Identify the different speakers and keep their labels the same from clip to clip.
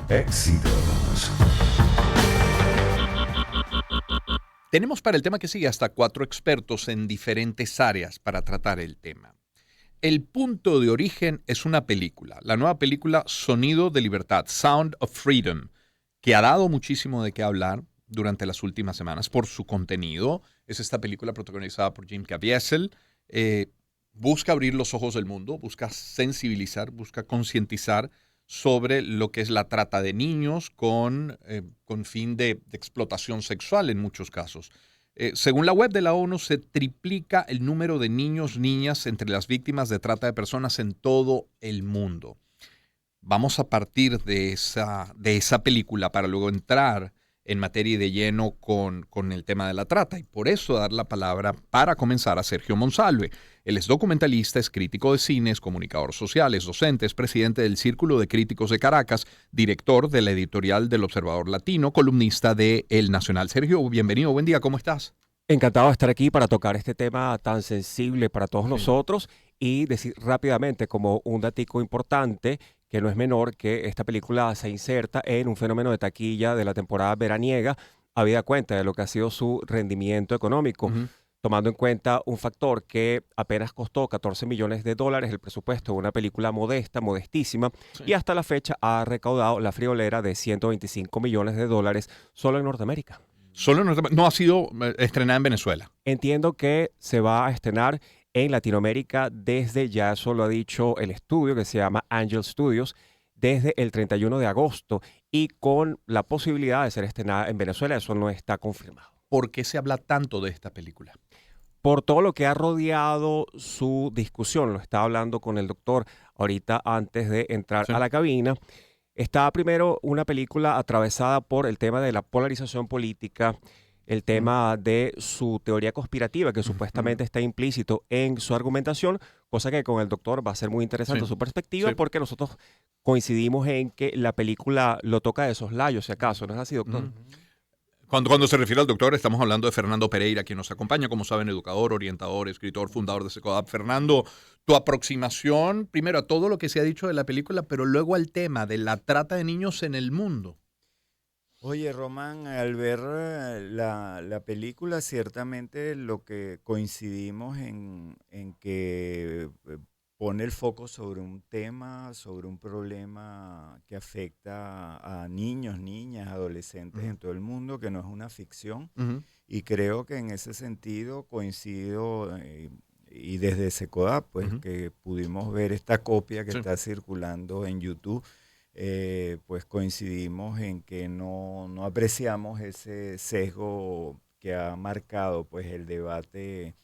Speaker 1: Éxitos.
Speaker 2: Tenemos para el tema que sigue hasta 4 expertos en diferentes áreas para tratar el tema. El punto de origen es una película, la nueva película Sonido de Libertad, Sound of Freedom, que ha dado muchísimo de qué hablar durante las últimas semanas por su contenido. Es esta película protagonizada por Jim Caviezel. eh, Busca abrir los ojos del mundo, busca sensibilizar, busca concientizar sobre lo que es la trata de niños con fin de explotación sexual en muchos casos. Según la web de la ONU, se triplica el número de niños, niñas entre las víctimas de trata de personas en todo el mundo. Vamos a partir de esa película para luego entrar en materia y de lleno con el tema de la trata. Y por eso dar la palabra para comenzar a Sergio Monsalve. Él es documentalista, es crítico de cine, es comunicador social, es docente, es presidente del Círculo de Críticos de Caracas, director de la editorial del Observador Latino, columnista de El Nacional. Sergio, bienvenido, buen día, ¿cómo estás?
Speaker 3: Encantado de estar aquí para tocar este tema tan sensible para todos
Speaker 2: Sí.
Speaker 3: nosotros y decir rápidamente como un datico importante que no es menor que esta película se inserta en un fenómeno de taquilla de la temporada veraniega, habida cuenta de lo que ha sido su rendimiento económico,
Speaker 2: Ujú.
Speaker 3: tomando en cuenta un factor que apenas costó $14 millones el presupuesto de una película modesta, modestísima,
Speaker 2: Sí.
Speaker 3: y hasta la fecha ha recaudado la friolera de $125 millones solo en Norteamérica.
Speaker 2: Solo no ha sido estrenada en Venezuela.
Speaker 3: Entiendo que se va a estrenar en Latinoamérica desde, ya eso lo ha dicho el estudio que se llama Angel Studios, desde el 31 de agosto y con la posibilidad de ser estrenada en Venezuela. Eso no está confirmado.
Speaker 2: ¿Por qué se habla tanto de esta película?
Speaker 3: Por todo lo que ha rodeado su discusión, lo estaba hablando con el doctor ahorita antes de entrar
Speaker 2: Sí.
Speaker 3: a la cabina. Está primero una película atravesada por el tema de la polarización política, el
Speaker 2: Ujú,
Speaker 3: tema de su teoría conspirativa, que
Speaker 2: ujú.
Speaker 3: supuestamente está implícito en su argumentación, cosa que con el doctor va a ser muy
Speaker 2: Sí,
Speaker 3: interesante su perspectiva,
Speaker 2: sí.
Speaker 3: porque nosotros coincidimos en que la película lo toca de soslayo, si acaso, ¿no es así, doctor?
Speaker 2: Ujú. Cuando se refiere al doctor, estamos hablando de Fernando Pereira, quien nos acompaña, como saben, educador, orientador, escritor, fundador de SECODAP. Fernando, tu aproximación primero a todo lo que se ha dicho de la película, pero luego al tema de la trata de niños en el mundo.
Speaker 4: Oye, Román, al ver la película, ciertamente lo que coincidimos en que pone el foco sobre un tema, sobre un problema que afecta a niños, niñas, adolescentes
Speaker 2: Ujú,
Speaker 4: en todo el mundo, que no es una ficción.
Speaker 2: ujú,
Speaker 4: Y creo que en ese sentido coincido, y desde Secodap, pues
Speaker 2: ujú.
Speaker 4: que pudimos ver esta copia que
Speaker 2: Sí,
Speaker 4: está circulando en YouTube, pues coincidimos en que no apreciamos ese sesgo que ha marcado pues el debate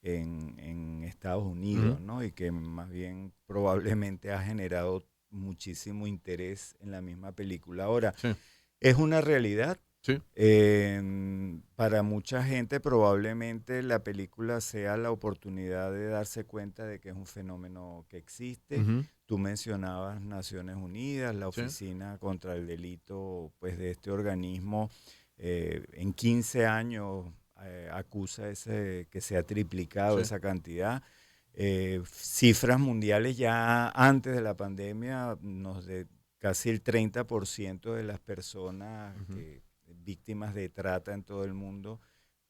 Speaker 4: en Estados
Speaker 2: ujú,
Speaker 4: Unidos, ¿no? Y que más bien probablemente ha generado muchísimo interés en la misma película. Ahora,
Speaker 2: sí,
Speaker 4: es una realidad.
Speaker 2: sí.
Speaker 4: Para mucha gente probablemente la película sea la oportunidad de darse cuenta de que es un fenómeno que existe.
Speaker 2: Ujú,
Speaker 4: Tú mencionabas Naciones Unidas, la
Speaker 2: sí,
Speaker 4: Oficina contra el Delito, pues de este organismo, en 15 años acusa que se ha triplicado
Speaker 2: sí.
Speaker 4: esa cantidad. Cifras mundiales ya antes de la pandemia, casi el 30% de las personas
Speaker 2: Ujú,
Speaker 4: que víctimas de trata en todo el mundo,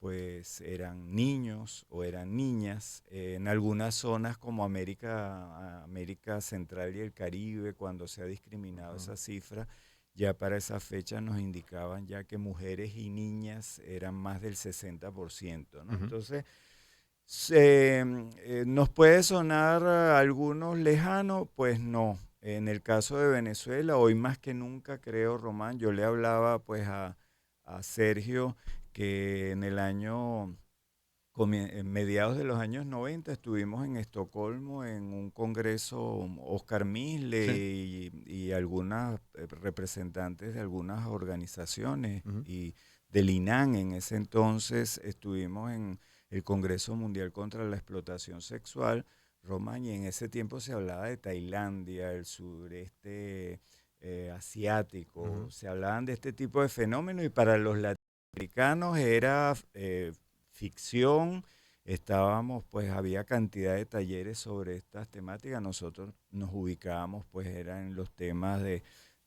Speaker 4: pues eran niños o eran niñas. En algunas zonas como América Central y el Caribe, cuando se ha discriminado
Speaker 2: ujú,
Speaker 4: esa cifra, ya para esa fecha nos indicaban ya que mujeres y niñas eran más del 60%, ¿no?
Speaker 2: ujú.
Speaker 4: Entonces, ¿nos puede sonar a algunos lejano? Pues no. En el caso de Venezuela, hoy más que nunca, creo, Román, yo le hablaba pues a Sergio que en el año, en mediados de los años 90 estuvimos en Estocolmo en un congreso Oscar Misle
Speaker 2: Sí.
Speaker 4: y algunas representantes de algunas organizaciones
Speaker 2: Ujú,
Speaker 4: y del INAN en ese entonces estuvimos en el Congreso Mundial contra la Explotación Sexual, Román, y en ese tiempo se hablaba de Tailandia, el sureste asiático,
Speaker 2: ujú,
Speaker 4: se hablaban de este tipo de fenómenos y para los latinoamericanos era ficción. Estábamos, pues había cantidad de talleres sobre estas temáticas. Nosotros nos ubicábamos, pues era en los temas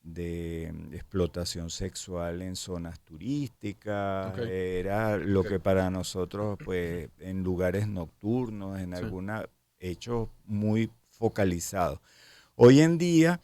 Speaker 4: de explotación sexual en zonas turísticas,
Speaker 2: Ok.
Speaker 4: era lo
Speaker 2: Ok.
Speaker 4: que para nosotros, pues, en lugares nocturnos, en
Speaker 2: Sí.
Speaker 4: algunos hechos muy focalizados. Hoy en día,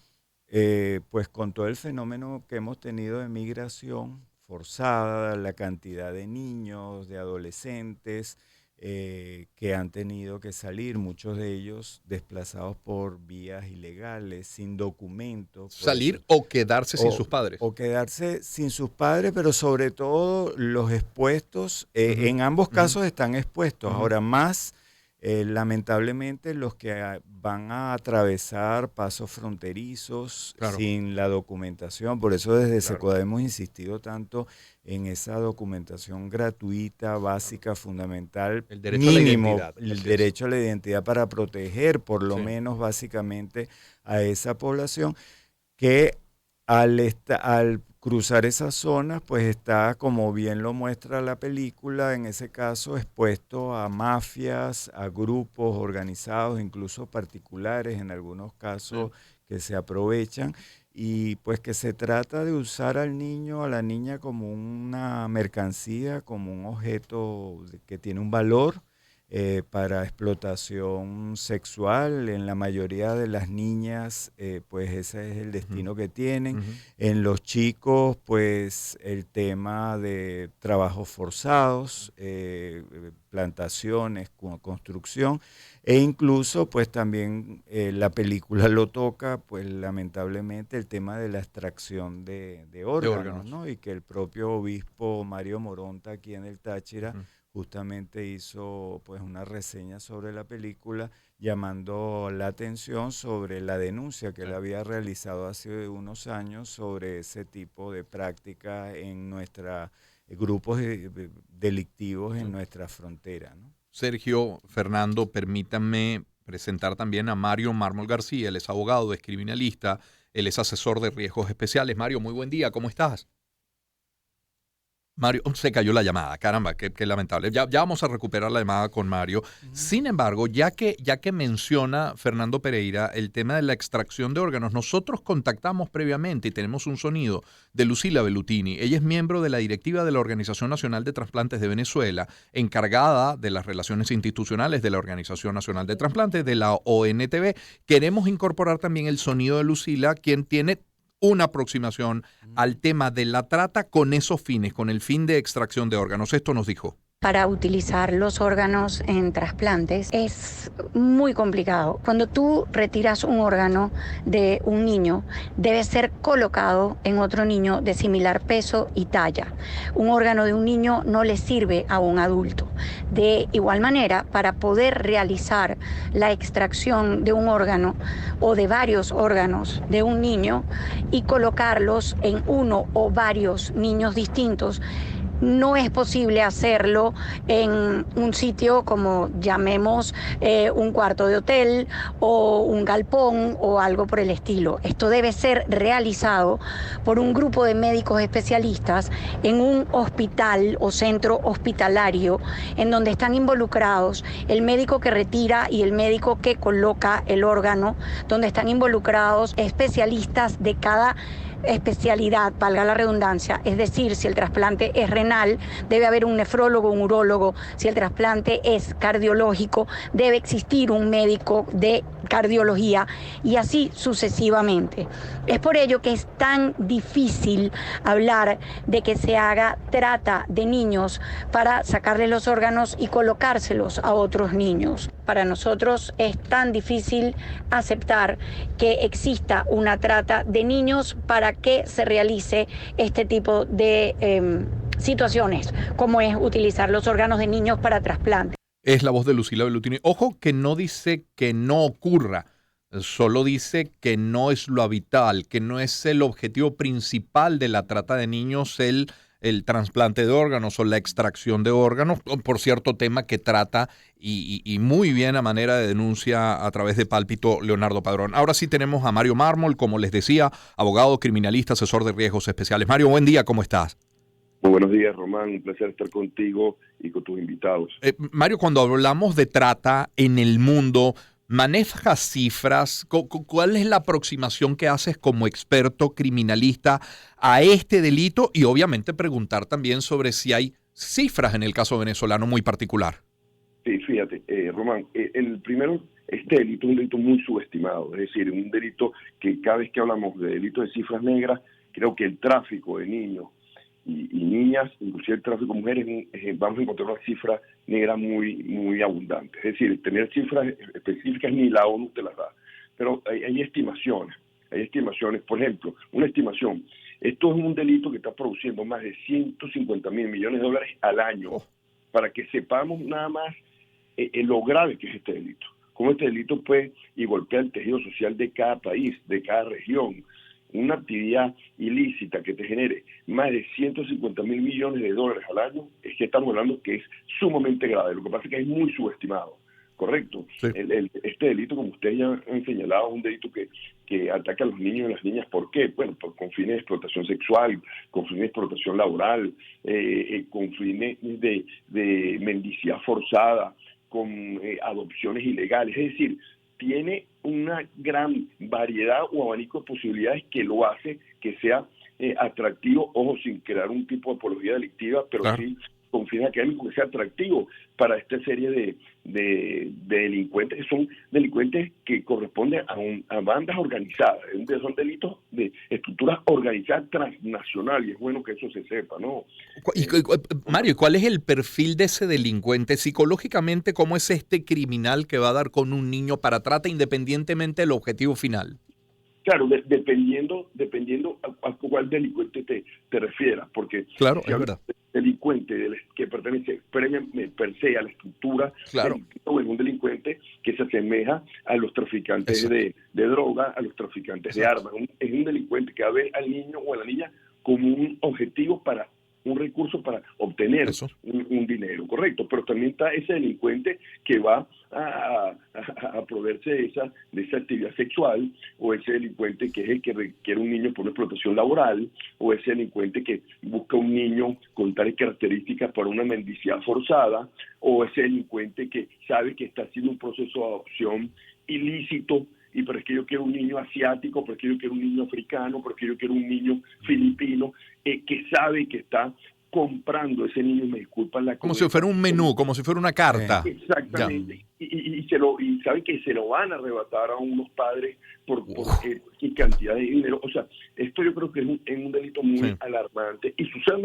Speaker 4: pues con todo el fenómeno que hemos tenido de migración forzada, la cantidad de niños, de adolescentes, que han tenido que salir, muchos de ellos desplazados por vías ilegales, sin documentos, puede
Speaker 2: Salir
Speaker 4: ser,
Speaker 2: o quedarse sin sus
Speaker 4: o,
Speaker 2: padres.
Speaker 4: o quedarse sin sus padres, pero sobre todo los expuestos,
Speaker 2: Ujú,
Speaker 4: en ambos
Speaker 2: ujú,
Speaker 4: casos están expuestos.
Speaker 2: ujú.
Speaker 4: Ahora más, lamentablemente, los que van a atravesar pasos fronterizos
Speaker 2: Claro,
Speaker 4: sin la documentación. Por eso desde
Speaker 2: claro,
Speaker 4: SECODA hemos insistido tanto en esa documentación gratuita,
Speaker 2: claro.
Speaker 4: básica, fundamental,
Speaker 2: El derecho a la
Speaker 4: mínimo,
Speaker 2: identidad,
Speaker 4: el
Speaker 2: así es.
Speaker 4: derecho a la identidad para proteger por lo
Speaker 2: Sí.
Speaker 4: menos básicamente a esa población que al cruzar esas zonas, pues está, como bien lo muestra la película, en ese caso expuesto a mafias, a grupos organizados, incluso particulares en algunos
Speaker 2: Sí.
Speaker 4: casos que se aprovechan, y pues que se trata de usar al niño, a la niña como una mercancía, como un objeto que tiene un valor, para explotación sexual. En la mayoría de las niñas, pues ese es el
Speaker 2: Ujú,
Speaker 4: destino que tienen.
Speaker 2: ujú.
Speaker 4: En los chicos, pues el tema de trabajos forzados, plantaciones, construcción, e incluso pues también la película lo toca, pues lamentablemente el tema de la extracción de
Speaker 2: De
Speaker 4: órganos,
Speaker 2: órganos.
Speaker 4: ¿no? Y que el propio obispo Mario Moronta aquí en el Táchira
Speaker 2: Ujú.
Speaker 4: justamente hizo pues una reseña sobre la película, llamando la atención sobre la denuncia que
Speaker 2: Sí.
Speaker 4: él había realizado hace unos años sobre ese tipo de práctica en nuestra grupos delictivos
Speaker 2: Sí.
Speaker 4: en nuestra frontera, ¿no?
Speaker 2: Sergio, Fernando, permítanme presentar también a Mario Mármol García. Él es abogado, es criminalista, él es asesor de riesgos especiales. Mario, muy buen día, ¿cómo estás? Mario, se cayó la llamada, caramba, qué lamentable. Ya vamos a recuperar la llamada con Mario.
Speaker 4: Ujú.
Speaker 2: Sin embargo, ya que menciona Fernando Pereira el tema de la extracción de órganos, nosotros contactamos previamente y tenemos un sonido de Lucila Bellutini. Ella es miembro de la directiva de la Organización Nacional de Trasplantes de Venezuela, encargada de las relaciones institucionales de la Organización Nacional de Trasplantes, de la ONTV. Queremos incorporar también el sonido de Lucila, quien tiene una aproximación al tema de la trata con esos fines, con el fin de extracción de órganos. Esto nos dijo.
Speaker 1: Para utilizar los órganos en trasplantes es muy complicado. Cuando tú retiras un órgano de un niño, debe ser colocado en otro niño de similar peso y talla. Un órgano de un niño no le sirve a un adulto. De igual manera, para poder realizar la extracción de un órgano o de varios órganos de un niño y colocarlos en uno o varios niños distintos, no es posible hacerlo en un sitio como llamemos un cuarto de hotel o un galpón o algo por el estilo. Esto debe ser realizado por un grupo de médicos especialistas en un hospital o centro hospitalario en donde están involucrados el médico que retira y el médico que coloca el órgano, donde están involucrados especialistas de cada especialidad, valga la redundancia, es decir, si el trasplante es renal, debe haber un nefrólogo, un urólogo; si el trasplante es cardiológico, debe existir un médico de cardiología, y así sucesivamente. Es por ello que es tan difícil hablar de que se haga trata de niños para sacarles los órganos y colocárselos a otros niños. Para nosotros es tan difícil aceptar que exista una trata de niños para que se realice este tipo de situaciones, como es utilizar los órganos de niños para trasplante.
Speaker 2: Es la voz de Lucila Bellutini. Ojo que no dice que no ocurra, solo dice que no es lo habitual, que no es el objetivo principal de la trata de niños el trasplante de órganos o la extracción de órganos, por cierto tema que trata y muy bien a manera de denuncia a través de Pálpito Leonardo Padrón. Ahora sí tenemos a Mario Mármol, como les decía, abogado, criminalista, asesor de riesgos especiales. Mario, buen día, ¿cómo estás?
Speaker 5: Muy buenos días, Román. Un placer estar contigo y con tus invitados.
Speaker 2: Mario, cuando hablamos de trata en el mundo, ¿Manejas cifras? ¿Cuál es la aproximación que haces como experto criminalista a este delito? Y obviamente preguntar también sobre si hay cifras en el caso venezolano muy particular.
Speaker 5: Sí, fíjate, Román, el primero, este delito es un delito muy subestimado, es decir, un delito que cada vez que hablamos de delito de cifras negras, creo que el tráfico de niños y niñas, inclusive el tráfico de mujeres, vamos a encontrar una cifra negra muy abundante. Es decir, tener cifras específicas ni la ONU te las da. Pero hay estimaciones, por ejemplo, una estimación. Esto es un delito que está produciendo más de 150 mil millones de dólares al año, para que sepamos nada más lo grave que es este delito. Cómo este delito puede y golpea el tejido social de cada país, de cada región. Una actividad ilícita que te genere más de 150 mil millones de dólares al año, es que estamos hablando que es sumamente grave. Lo que pasa es que es muy subestimado, ¿correcto?
Speaker 2: Sí.
Speaker 5: Este delito, como ustedes ya han señalado, es un delito que ataca a los niños y las niñas. ¿Por qué? Bueno, con fines de explotación sexual, con fines de explotación laboral, con fines de mendicidad forzada, con adopciones ilegales. Es decir, tiene una gran variedad o abanico de posibilidades que lo hace que sea atractivo, ojo, sin crear un tipo de apología delictiva, pero
Speaker 2: claro,
Speaker 5: sí con fines académicos, que sea atractivo para esta serie de delincuentes, que son delincuentes que corresponden a bandas organizadas, son delitos de estructuras organizadas transnacionales, y es bueno que eso se sepa, ¿no?
Speaker 2: Mario, ¿y cuál es el perfil de ese delincuente? Psicológicamente, ¿cómo es este criminal que va a dar con un niño para trata independientemente del objetivo final?
Speaker 5: Claro, dependiendo a cuál delincuente te refieras, porque
Speaker 2: claro,
Speaker 5: si
Speaker 2: es verdad.
Speaker 5: Delincuente que pertenece per se a la estructura
Speaker 2: claro,
Speaker 5: delictiva, o es un delincuente que se asemeja a los traficantes de droga, a los traficantes de armas. Es un delincuente que va a ver al niño o a la niña como un objetivo para un recurso para obtener un dinero, correcto, pero también está ese delincuente que va a proveerse de esa actividad sexual, o ese delincuente que es el que requiere un niño por una explotación laboral, o ese delincuente que busca un niño con tales características para una mendicidad forzada, o ese delincuente que sabe que está haciendo un proceso de adopción ilícito, y pero es que yo quiero un niño asiático, pero es que yo quiero un niño africano, pero es que yo quiero un niño filipino, que sabe que está comprando ese niño, me disculpan la
Speaker 2: como si fuera un menú, como si fuera una carta.
Speaker 5: Exactamente. Y sabe que se lo van a arrebatar a unos padres por cantidad de dinero. O sea, esto yo creo que es un delito muy alarmante, y sucede en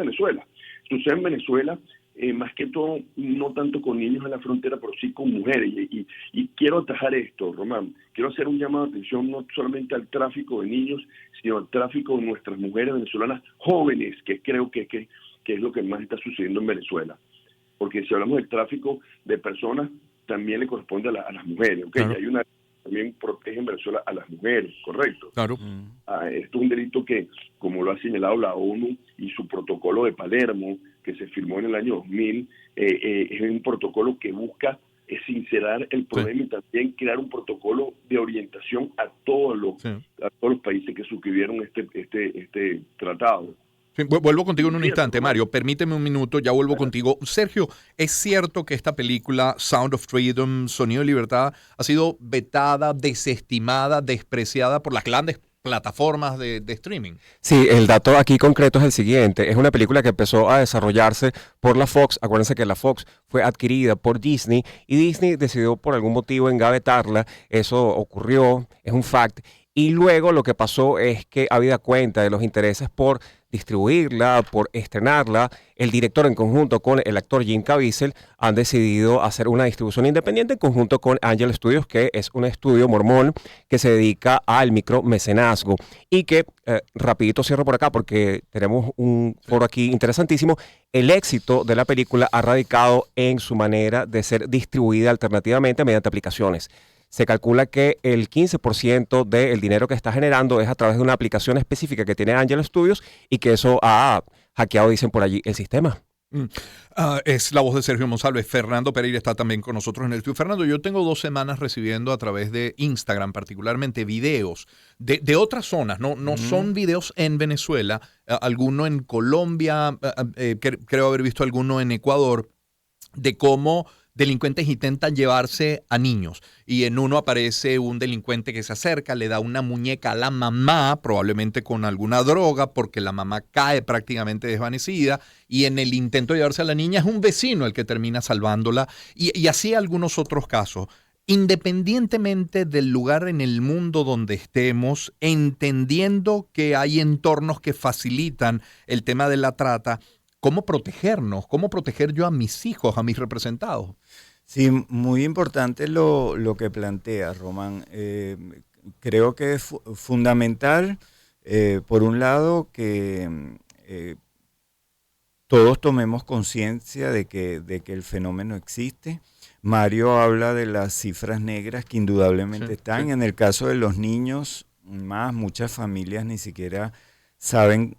Speaker 5: Venezuela. Más que todo, no tanto con niños en la frontera, pero sí con mujeres. Y quiero atajar esto, Román. Quiero hacer un llamado de atención no solamente al tráfico de niños, sino al tráfico de nuestras mujeres venezolanas jóvenes, que creo que es lo que más está sucediendo en Venezuela. Porque si hablamos del tráfico de personas, también le corresponde a las mujeres. ¿Okay? Claro. Hay una también protege en Venezuela a las mujeres, ¿correcto?
Speaker 2: Claro.
Speaker 5: Esto es un delito que, como lo ha señalado la ONU y su protocolo de Palermo, que se firmó en el año 2000, es un protocolo que busca sincerar el problema, y también crear un protocolo de orientación a todos los países que suscribieron este tratado.
Speaker 2: Vuelvo contigo en un instante, Mario. Permíteme un minuto, ya vuelvo contigo. Sergio, ¿es cierto que esta película, Sound of Freedom, Sonido de Libertad, ha sido vetada, desestimada, despreciada por las grandes plataformas de streaming?
Speaker 3: Sí, el dato aquí concreto es el siguiente. Es una película que empezó a desarrollarse por la Fox. Acuérdense que la Fox fue adquirida por Disney, y Disney decidió por algún motivo engavetarla. Eso ocurrió, es un fact. Y luego lo que pasó es que, habida cuenta de los intereses por distribuirla, por estrenarla, el director, en conjunto con el actor Jim Caviezel, han decidido hacer una distribución independiente en conjunto con Angel Studios, que es un estudio mormón que se dedica al micromecenazgo. Y que, rapidito cierro por acá porque tenemos un foro aquí interesantísimo. El éxito de la película ha radicado en su manera de ser distribuida alternativamente mediante aplicaciones. Se calcula que el 15% del dinero que está generando es a través de una aplicación específica que tiene Angel Studios, y que eso ha hackeado, dicen por allí, el sistema.
Speaker 2: Es la voz de Sergio Monsalve. Fernando Pereira está también con nosotros en el estudio. Fernando, yo tengo 2 semanas recibiendo a través de Instagram particularmente videos de otras zonas, no son videos en Venezuela, alguno en Colombia, creo haber visto alguno en Ecuador, de cómo delincuentes intentan llevarse a niños y en uno aparece un delincuente que se acerca, le da una muñeca a la mamá, probablemente con alguna droga, porque la mamá cae prácticamente desvanecida, y en el intento de llevarse a la niña es un vecino el que termina salvándola, y así algunos otros casos. Independientemente del lugar en el mundo donde estemos, entendiendo que hay entornos que facilitan el tema de la trata, ¿cómo protegernos? ¿Cómo proteger yo a mis hijos, a mis representados?
Speaker 4: Sí, muy importante lo que plantea Román. Creo que es fundamental, por un lado, que todos tomemos conciencia de que el fenómeno existe. Mario habla de las cifras negras que indudablemente están.
Speaker 2: Sí.
Speaker 4: En el caso de los niños, muchas familias ni siquiera saben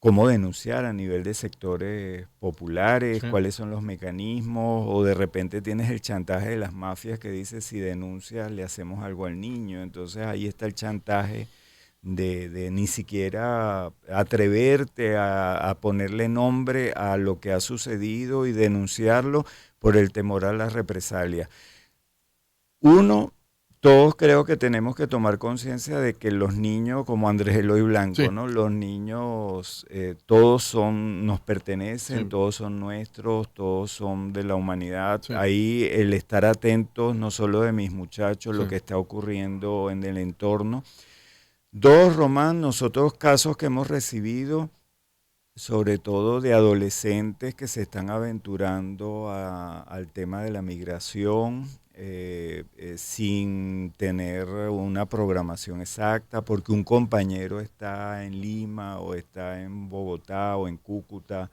Speaker 4: cómo denunciar a nivel de sectores populares,
Speaker 2: Sí.
Speaker 4: cuáles son los mecanismos, o de repente tienes el chantaje de las mafias que dice si denuncias le hacemos algo al niño. Entonces ahí está el chantaje de ni siquiera atreverte a ponerle nombre a lo que ha sucedido y denunciarlo por el temor a las represalias. Uno, todos creo que tenemos que tomar conciencia de que los niños, como Andrés Eloy Blanco,
Speaker 2: Sí.
Speaker 4: ¿no? Los niños, todos nos pertenecen,
Speaker 2: Sí.
Speaker 4: todos son nuestros, todos son de la humanidad.
Speaker 2: Sí.
Speaker 4: Ahí el estar atentos, no solo de mis muchachos, lo
Speaker 2: Sí.
Speaker 4: que está ocurriendo en el entorno. Dos, Román, nosotros casos que hemos recibido, sobre todo de adolescentes que se están aventurando al tema de la migración, sin tener una programación exacta, porque un compañero está en Lima o está en Bogotá o en Cúcuta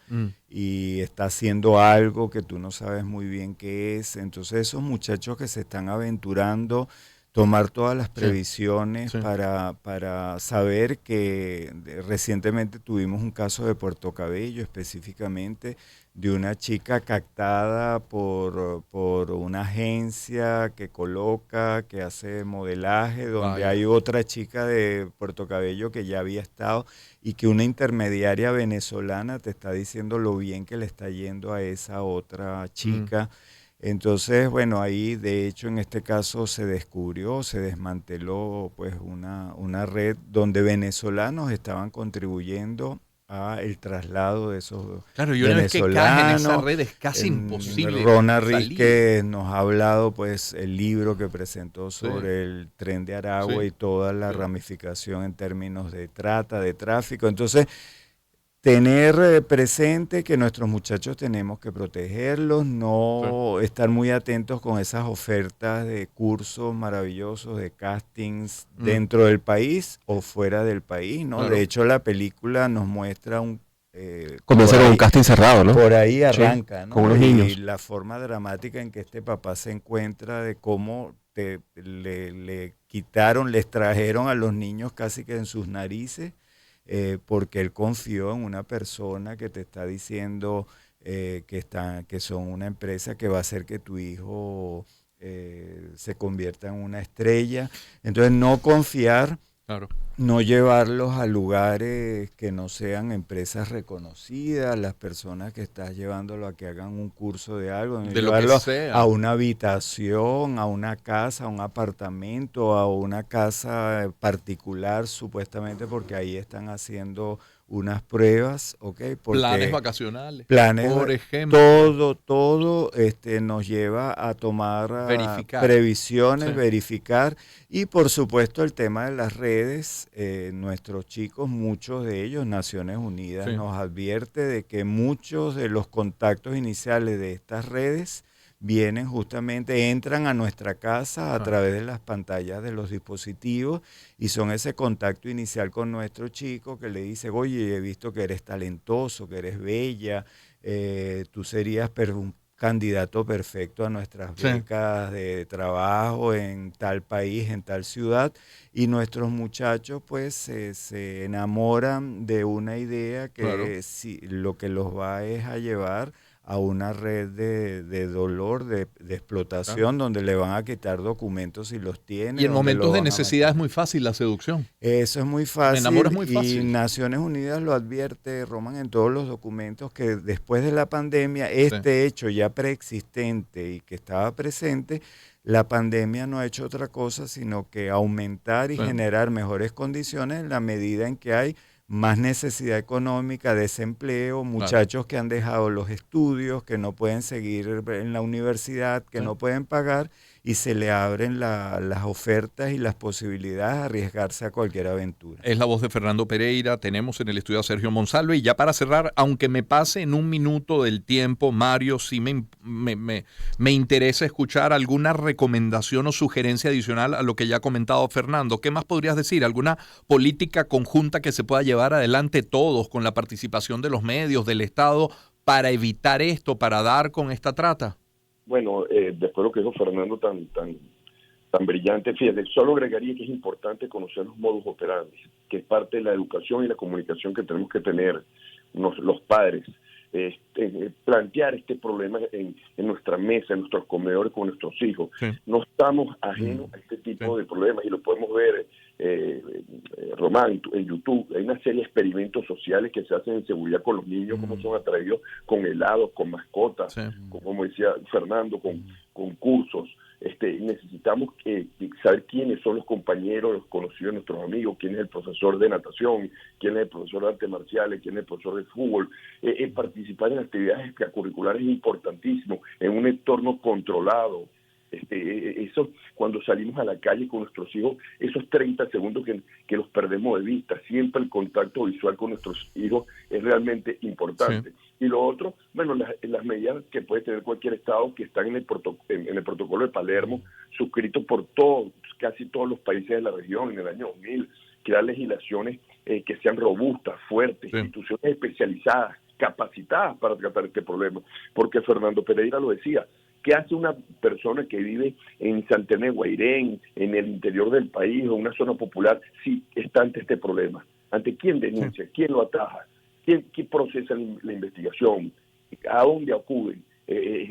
Speaker 4: y está haciendo algo que tú no sabes muy bien qué es. Entonces esos muchachos que se están aventurando, tomar todas las previsiones
Speaker 2: Sí.
Speaker 4: para saber que recientemente tuvimos un caso de Puerto Cabello específicamente, de una chica captada por una agencia que coloca, que hace modelaje, donde
Speaker 2: Vaya.
Speaker 4: hay otra chica de Puerto Cabello que ya había estado y que una intermediaria venezolana te está diciendo lo bien que le está yendo a esa otra chica. Entonces, bueno, ahí de hecho en este caso se descubrió, se desmanteló pues una red donde venezolanos estaban contribuyendo a el traslado de esos
Speaker 2: Claro, y una vez que caes en esa
Speaker 4: venezolanos.
Speaker 2: red es casi imposible
Speaker 4: Rona
Speaker 2: salir.
Speaker 4: Rizque nos ha hablado pues el libro que presentó
Speaker 2: Sí.
Speaker 4: sobre el tren de Aragua
Speaker 2: Sí.
Speaker 4: y toda la
Speaker 2: Sí.
Speaker 4: ramificación en términos de trata, de tráfico. Entonces, tener presente que nuestros muchachos tenemos que protegerlos, no estar muy atentos con esas ofertas de cursos maravillosos, de castings dentro del país o fuera del país, ¿no?
Speaker 2: Claro.
Speaker 4: De hecho, la película nos muestra
Speaker 3: Comienza con un casting cerrado, ¿no?
Speaker 4: por ahí
Speaker 3: Sí,
Speaker 4: arranca, ¿no?
Speaker 3: con unos
Speaker 4: Y
Speaker 3: niños.
Speaker 4: la forma dramática en que este papá se encuentra de cómo le quitaron, les trajeron a los niños casi que en sus narices, porque él confió en una persona que te está diciendo que son una empresa que va a hacer que tu hijo se convierta en una estrella. Entonces no confiar,
Speaker 2: Claro.
Speaker 4: no llevarlos a lugares que no sean empresas reconocidas, las personas que estás llevándolo a que hagan un curso de algo, no
Speaker 2: De lo que
Speaker 4: llevarlo
Speaker 2: sea.
Speaker 4: a una habitación, a una casa, a un apartamento, a una casa particular, supuestamente porque ahí están haciendo unas pruebas, ¿ok? Porque
Speaker 2: Planes vacacionales.
Speaker 4: planes,
Speaker 2: Por ejemplo.
Speaker 4: todo nos lleva a tomar
Speaker 2: Verificar.
Speaker 4: previsiones,
Speaker 2: Sí.
Speaker 4: verificar, y por supuesto el tema de las redes. Nuestros chicos, muchos de ellos, Naciones Unidas
Speaker 2: Sí.
Speaker 4: nos advierte de que muchos de los contactos iniciales de estas redes vienen justamente, entran a nuestra casa a través de las pantallas de los dispositivos y son ese contacto inicial con nuestro chico que le dice, oye, he visto que eres talentoso, que eres bella, tú serías un candidato perfecto a nuestras
Speaker 2: Sí.
Speaker 4: becas de trabajo en tal país, en tal ciudad, y nuestros muchachos pues se enamoran de una idea que
Speaker 2: Claro.
Speaker 4: lo que los va es a llevar a una red de dolor, de explotación, donde le van a quitar documentos si los tiene.
Speaker 2: Y en
Speaker 4: donde
Speaker 2: momentos
Speaker 4: lo
Speaker 2: de
Speaker 4: van a
Speaker 2: necesidad
Speaker 4: matar.
Speaker 2: es muy fácil la seducción.
Speaker 4: Eso es muy
Speaker 2: Me
Speaker 4: fácil.
Speaker 2: enamoro es muy
Speaker 4: Y
Speaker 2: fácil.
Speaker 4: Naciones Unidas lo advierte, Roman, en todos los documentos, que después de la pandemia,
Speaker 2: Sí.
Speaker 4: hecho ya preexistente y que estaba presente, la pandemia no ha hecho otra cosa sino que aumentar y
Speaker 2: Sí.
Speaker 4: generar mejores condiciones en la medida en que hay más necesidad económica, desempleo, muchachos que han dejado los estudios, que no pueden seguir en la universidad, que
Speaker 2: Sí.
Speaker 4: no pueden pagar, y se le abren las ofertas y las posibilidades de arriesgarse a cualquier aventura.
Speaker 2: Es la voz de Fernando Pereira. Tenemos en el estudio a Sergio Monsalve. Y ya para cerrar, aunque me pase en un minuto del tiempo, Mario, sí me interesa escuchar alguna recomendación o sugerencia adicional a lo que ya ha comentado Fernando. ¿Qué más podrías decir? ¿Alguna política conjunta que se pueda llevar adelante todos con la participación de los medios, del Estado, para evitar esto, para dar con esta trata?
Speaker 5: Bueno, después de lo que dijo Fernando tan brillante, fíjate, solo agregaría que es importante conocer los modus operandi, que es parte de la educación y la comunicación que tenemos que tener los padres. Plantear este problema en nuestra mesa, en nuestros comedores con nuestros hijos.
Speaker 2: Sí.
Speaker 5: No estamos ajenos a este tipo de problemas, y lo podemos ver, Román, en YouTube. Hay una serie de experimentos sociales que se hacen en seguridad con los niños, cómo son atraídos con helados, con mascotas,
Speaker 2: Sí.
Speaker 5: como decía Fernando, con cursos. Necesitamos saber quiénes son los compañeros, los conocidos de nuestros amigos, quién es el profesor de natación, quién es el profesor de artes marciales, quién es el profesor de fútbol. Participar en actividades extracurriculares es importantísimo, en un entorno controlado. Eso, cuando salimos a la calle con nuestros hijos, esos 30 segundos que los perdemos de vista, siempre el contacto visual con nuestros hijos es realmente importante. Sí. Y lo otro, bueno, las medidas que puede tener cualquier estado, que están en el protocolo de Palermo, suscrito por casi todos los países de la región en el año 2000, crear legislaciones que sean robustas, fuertes, sí. Instituciones especializadas, capacitadas para tratar este problema, porque Fernando Pereira lo decía. ¿Qué hace una persona que vive en Santana de Guairén, en el interior del país, o en una zona popular, si está ante este problema? ¿Ante quién denuncia? Sí. ¿Quién lo ataja? ¿Quién procesa la investigación? ¿A dónde acuden?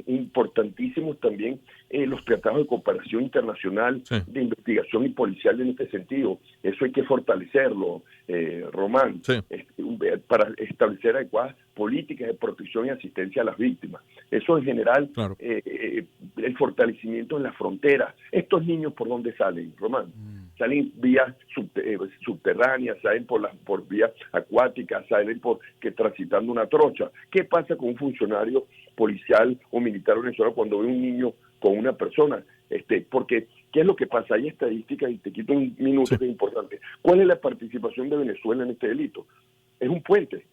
Speaker 5: Importantísimos también los tratados de cooperación internacional, sí. De investigación y policial en este sentido. Eso hay que fortalecerlo, Román, sí. Para establecer adecuadas políticas de protección y asistencia a las víctimas. Eso en general, claro. El fortalecimiento en las fronteras. Estos niños, ¿por dónde salen, Román? Salen vías subterráneas, salen por vías acuáticas, salen transitando una trocha. ¿Qué pasa con un funcionario policial o militar venezolano cuando ve un niño con una persona? Porque, ¿qué es lo que pasa? Hay estadísticas, y te quito un minuto, sí. Que es importante. ¿Cuál es la participación de Venezuela en este delito? Es un puente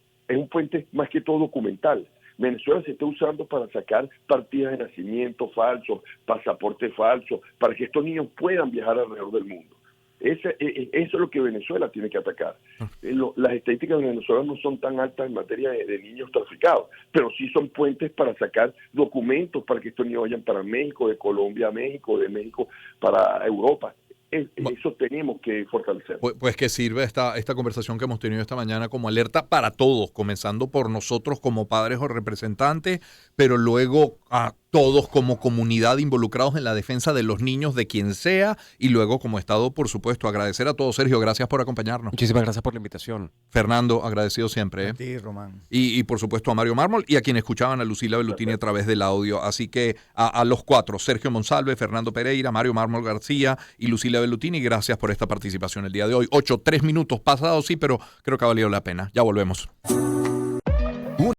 Speaker 5: más que todo documental. Venezuela se está usando para sacar partidas de nacimiento falsos, pasaportes falsos, para que estos niños puedan viajar alrededor del mundo. Eso es lo que Venezuela tiene que atacar. Las estadísticas de Venezuela no son tan altas en materia de niños traficados, pero sí son puentes para sacar documentos para que estos niños vayan para México, de Colombia a México, de México para Europa. Eso tenemos que fortalecer.
Speaker 2: Pues que sirve esta conversación que hemos tenido esta mañana como alerta para todos, comenzando por nosotros como padres o representantes, pero luego a todos como comunidad involucrados en la defensa de los niños de quien sea, y luego como Estado, por supuesto. Agradecer a todos. Sergio, gracias por acompañarnos.
Speaker 3: Muchísimas gracias por la invitación.
Speaker 2: Fernando, agradecido siempre.
Speaker 4: A ti, Román.
Speaker 2: Y por supuesto a Mario Mármol, y a quienes escuchaban a Lucila Bellutini a través del audio. Así que a los cuatro, Sergio Monsalve, Fernando Pereira, Mario Mármol García y Lucila Bellutini, gracias por esta participación el día de hoy. 3 minutos pasados, sí, pero creo que ha valido la pena. Ya volvemos.